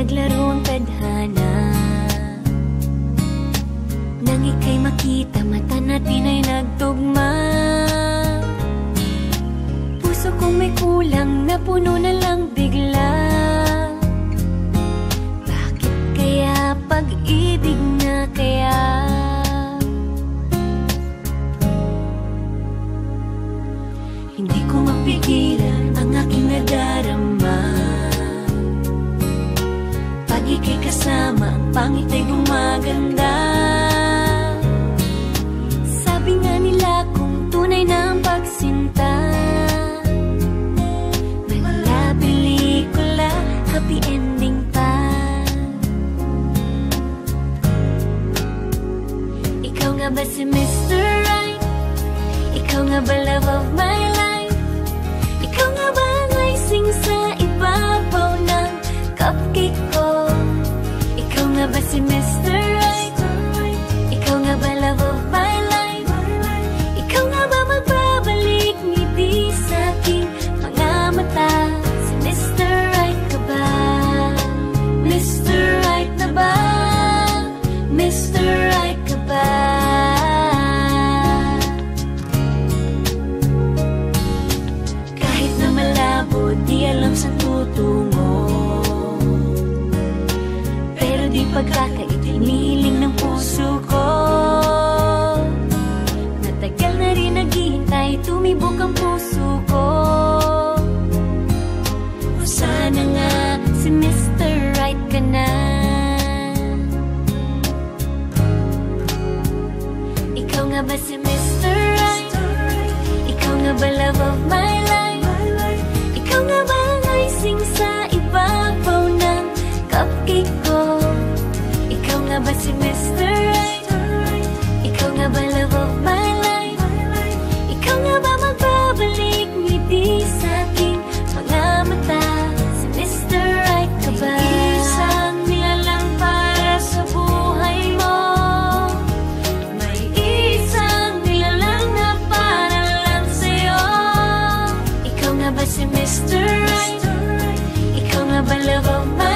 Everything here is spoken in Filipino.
naglaro ang tadhana. Nang ika'y makita, mata natin ay nagtugma. Puso kong may kulang, napuno na lang bigla. Bakit kaya pag-ibig na kaya? Hindi ko mapigilan ang aking nadarama. Pag ika'y kasama, ang pangit ay gumaganda. Sabi nga nila kung tunay na ang pagsinta, mala pelikula, happy ending pa. Ikaw nga ba si Mr. Right? Ikaw nga ba love of my life? Ikaw nga ba ang icing sa ibabaw ng cupcake ko? Ikaw nga ba si Mr. Right? Ikaw nga ba love of my life? Ikaw nga ba magbabalik ngiti sa aking mga mata? Si Mr. Right ka ba? Mr. Right na ba? Mr. Right ka ba? Kahit na malabo, di alam saan tutungo, pero di pagkakaitiniling ng puso ko. Natagal na rin naghihintay, tumibok ang puso ko. O sana nga si Mr. Right ka na. Ikaw nga ba si Mr. Right? Ikaw nga ba love of my life? Ikaw nga ba ang icing sa ibabaw ng cupcake ko? Ikaw nga ba si Mr. Right? Ikaw nga ba love of my life? Ikaw nga ba magbabalik ngiti sa aking mga mata? Si Mr. Right ka ba? Isang nilalang para sa buhay mo. May isang nilalang na para lang sa'yo. Ikaw nga ba si Mr. Right? Ikaw nga ba love of my